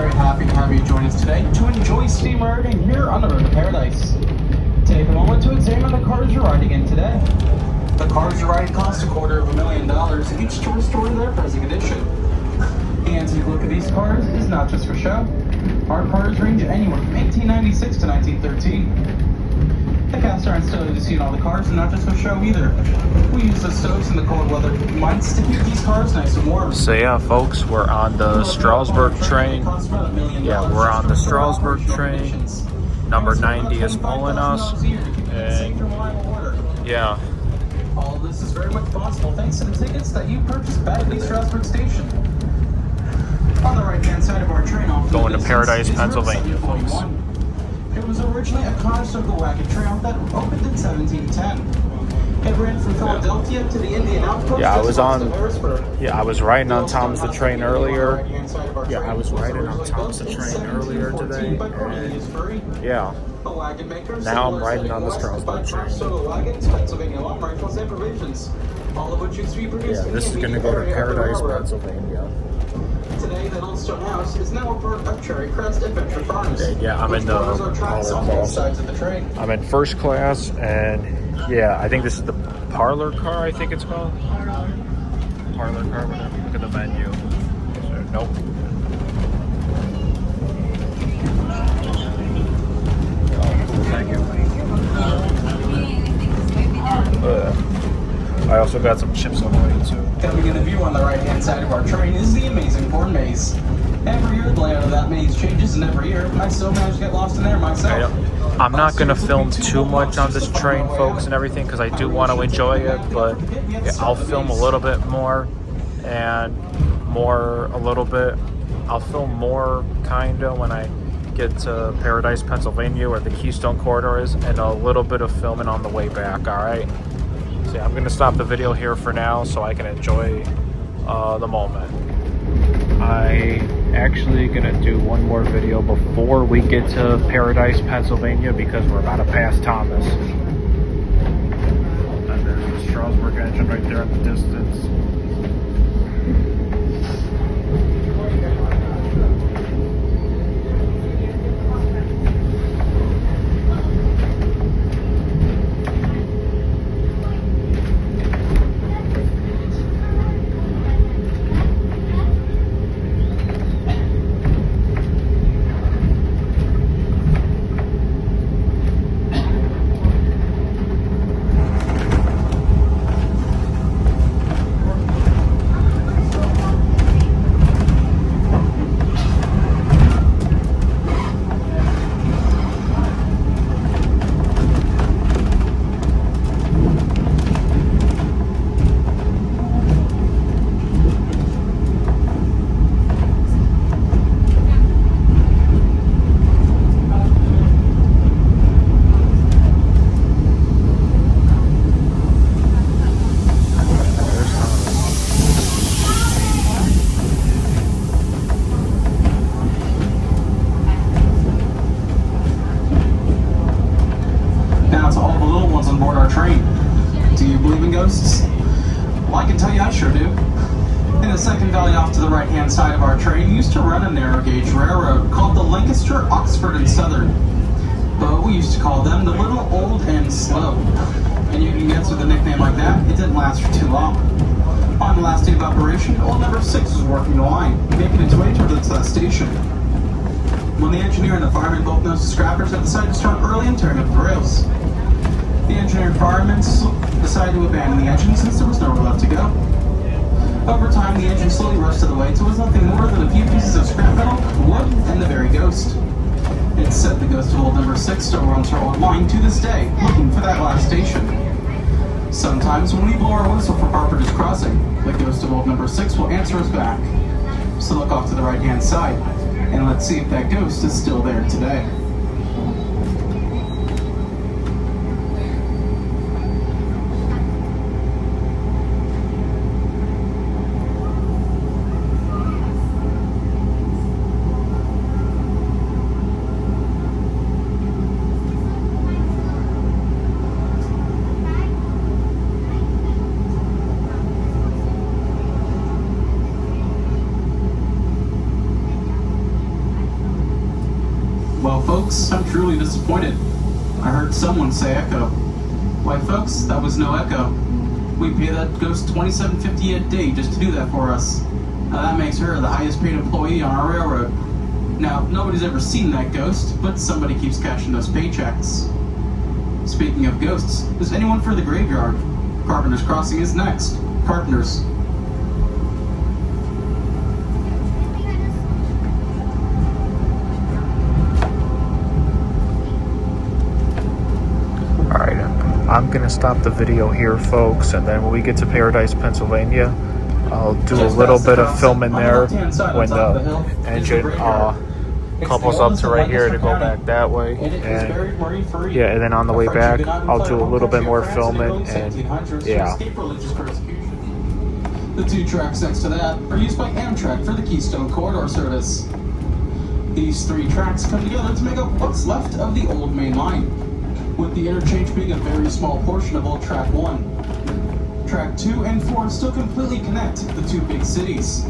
very happy to have you join us today to enjoy steam riding here on the road to paradise. Take a moment to examine the cars you're riding in today. The cars you're riding cost $250,000 each to restore their present condition. And take a look at these cars is not just for show. Our cars range anywhere from 1896 to 1913. The cast iron stove you see in all the cars is not just for show either. We use the stoves in the cold weather months to keep these cars nice and warm. So yeah, folks, we're on the Strasburg train. Yeah, we're on the Strasburg train. Number 90 is pulling us. And yeah. All of this is very much possible thanks to the tickets that you purchased back at the Strasburg station. On the right-hand side of our train, going to Paradise, Pennsylvania, folks. It was originally a Conestoga wagon train that opened in 1710. It ran from Philadelphia to the Indian outpost. Yeah, I was riding on Tom's the train earlier. Yeah, I was riding on Tom's the train earlier today. And yeah, now I'm riding on the Strasburg train. Yeah, this is going to go to Paradise, Pennsylvania. Today, the Old Stone House is now a part of Cherry Crest Adventure Farms. Yeah, I'm in the I'm in first class, and yeah, I think this is the parlor car. I think it's called parlor car. Whatever. Look at the menu. So, nope. Oh, thank you. I also got some chips on the way too. Coming in the view on the right-hand side of our train is the amazing corn maze. Every year the layout of that maze changes, and every year I still manage to get lost in there myself. I'm not going to film too much on this train, folks, and everything, because I do want to enjoy it, but yeah, I'll film a little bit more, and I'll film more kind of when I get to Paradise, Pennsylvania, where the Keystone Corridor is, and a little bit of filming on the way back, all right? So yeah, I'm going to stop the video here for now so I can enjoy the moment. I actually going to do one more video before we get to Paradise, Pennsylvania, because we're about to pass Thomas. And there's the Strasburg engine right there in the distance. Well, I can tell you I sure do. In the second valley off to the right-hand side of our train used to run a narrow-gauge railroad called the Lancaster, Oxford, and Southern. But we used to call them the Little, Old, and Slow. And you can guess with a nickname like that, it didn't last for too long. On the last day of operation, old number 6 was working the line, making its way towards that station. When the engineer and the fireman both noticed the scrappers had decided to start early and turn up the rails. The engineer and firemen decided to abandon the engine since there was nowhere left to go. Over time, the engine slowly rusted away till it was nothing more than a few pieces of scrap metal, wood, and the very ghost. It's said the ghost of old number 6 still runs her old line to this day, looking for that last station. Sometimes when we blow our whistle for Carpenter's Crossing, the ghost of old number 6 will answer us back. So look off to the right-hand side, and let's see if that ghost is still there today. folks, I'm truly disappointed. I heard someone say Echo. Why, folks, that was no Echo. We pay that ghost $27.50 a day just to do that for us. Now that makes her the highest paid employee on our railroad. Now, nobody's ever seen that ghost, but somebody keeps cashing those paychecks. Speaking of ghosts, is anyone for the graveyard? Carpenter's Crossing is next. Carpenter's. Alright, I'm gonna stop the video here, folks, and then when we get to Paradise, Pennsylvania, I'll do a little bit of filming there when the engine couples up to right here to go back that way. And yeah, and then on the way back, I'll do a little bit more filming, and yeah. The two tracks next to that are used by Amtrak for the Keystone Corridor service. These three tracks come together to make up what's left of the old main line, with the interchange being a very small portion of old Track 1. Track 2 and 4 still completely connect the two big cities.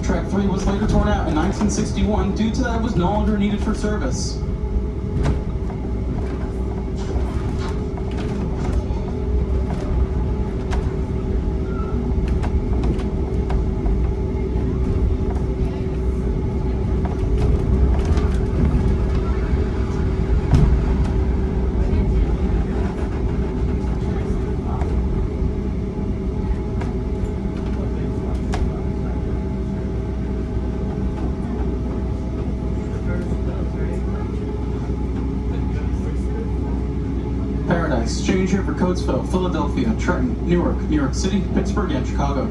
Track 3 was later torn out in 1961 due to that it was no longer needed for service. Paradise, change here for Coatesville, Philadelphia, Trenton, Newark, New York City, Pittsburgh, and Chicago.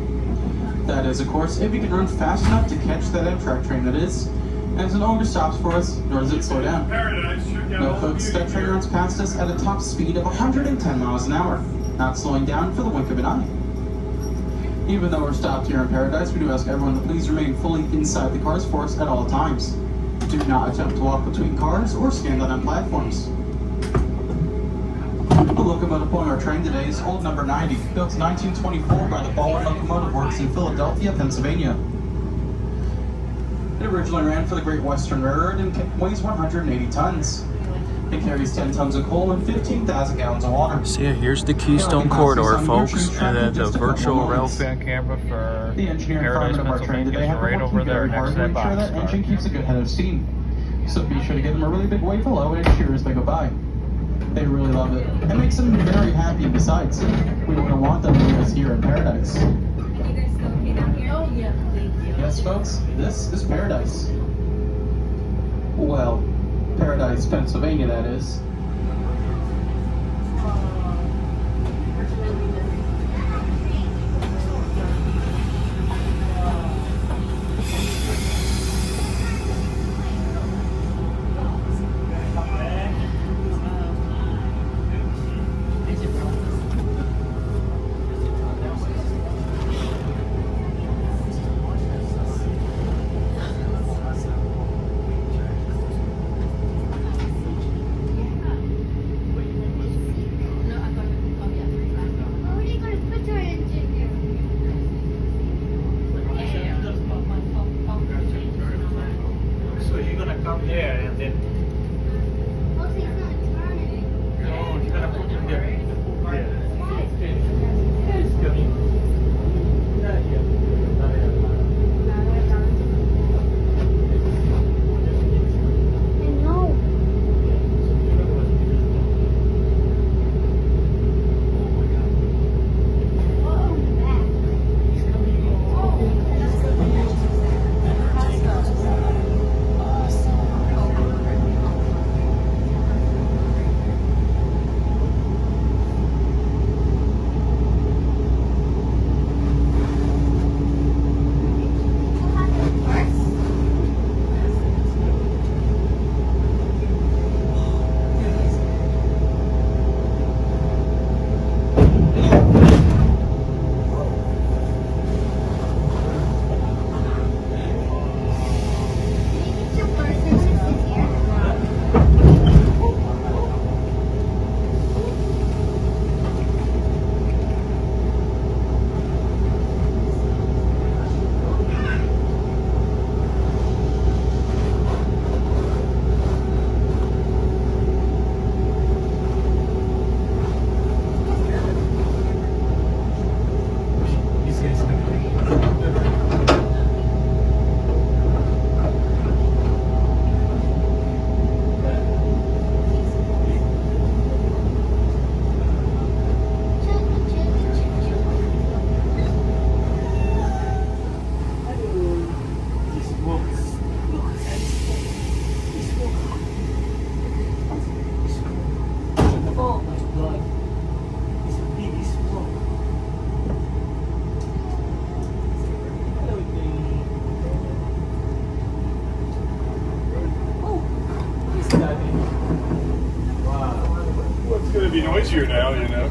That is, of course, if we can run fast enough to catch that Amtrak train, that is. And as it no longer stops for us, nor does it slow down. No, folks, that train runs past us at a top speed of 110 miles an hour, not slowing down for the wink of an eye. Even though we're stopped here in Paradise, we do ask everyone to please remain fully inside the cars for us at all times. Do not attempt to walk between cars or stand on platforms. The locomotive pulling our train today is old number 90, built in 1924 by the Baldwin Locomotive Works in Philadelphia, Pennsylvania. It originally ran for the Great Western Railroad and weighs 180 tons. It carries 10 tons of coal and 15,000 gallons of water. So yeah, here's the Keystone Corridor, folks, and then the virtual rail fan camera for the engineer Paradise, and firemen of our train today have right over there next to that make sure that boxcar. engine keeps a good head of steam. So be sure to give them a really big wave hello and cheer as they go by. They really love it. It makes them very happy. Besides, we wouldn't want them to leave us here in Paradise. Yes, folks, this is Paradise. Well, Paradise, Pennsylvania, that is. easier now, you know.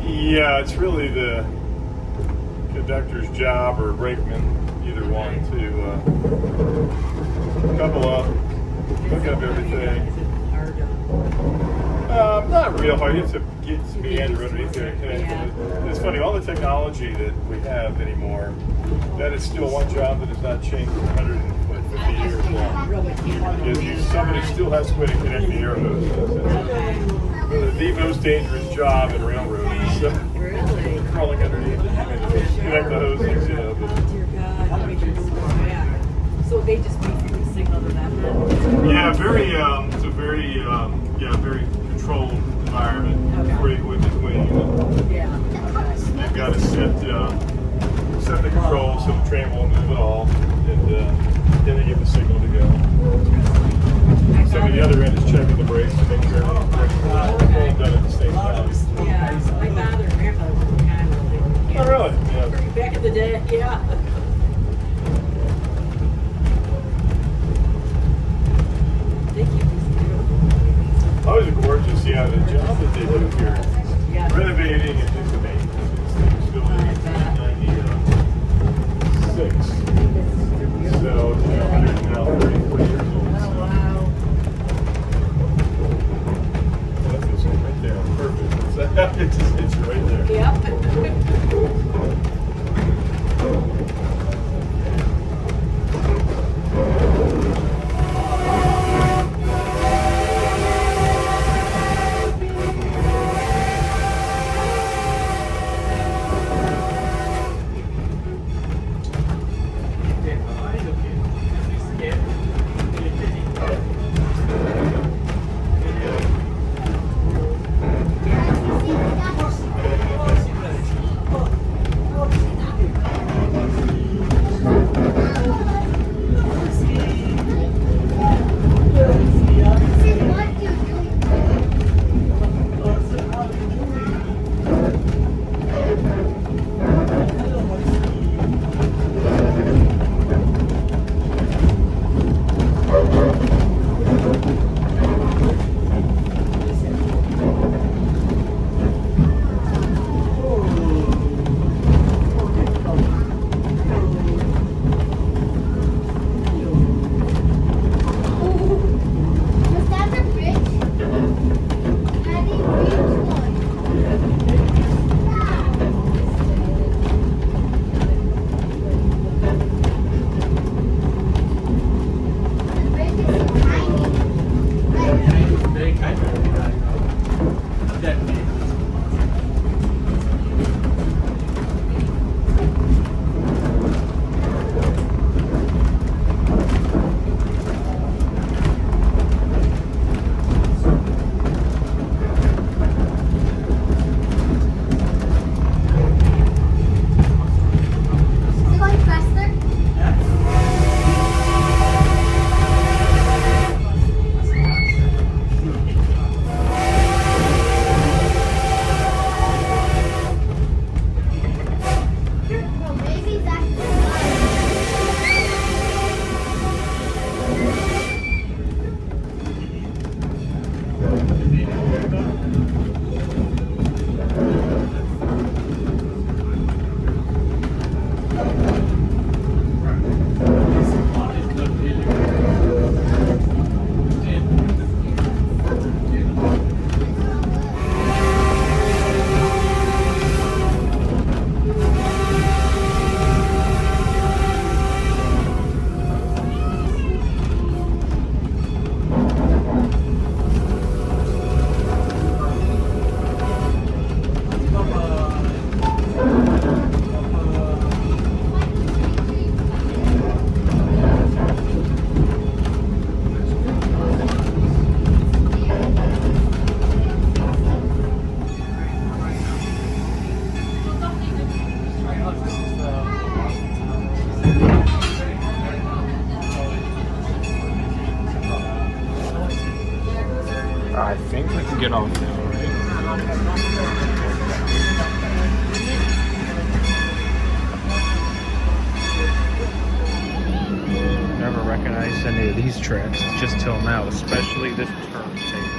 Yeah, it's really the conductor's job or brakeman, either one, to couple up, hook up everything. Not real hard. You have to get some meander underneath there and connect it. It's funny, all the technology that we have anymore, that is still one job that has not changed for 150 years long. Because somebody still has to go and connect the air hose. The most dangerous job in railroading. So, crawling underneath it, connect the hoses, you know. But, so they just wait for the signal to that. yeah, it's a very very controlled environment for equipment wing. Yeah. They've got to set the control so the train won't move at all, and then they give the signal to go. So the other end is checking the brakes to make sure everything's all done at the same time. Yeah, my father and grandfather were kind of like, Oh, really? Yeah. back in the day, yeah. Thank you. Always gorgeous, yeah, the job that they do here. Yeah. Renovating and just amazing. It's still in 1996. So, 134 years old. Oh, wow. That feels good right there. Perfect. It just hits you right there. Yep. I think we can get off now, right? Never recognized any of these these tracks just till now, especially this turntable.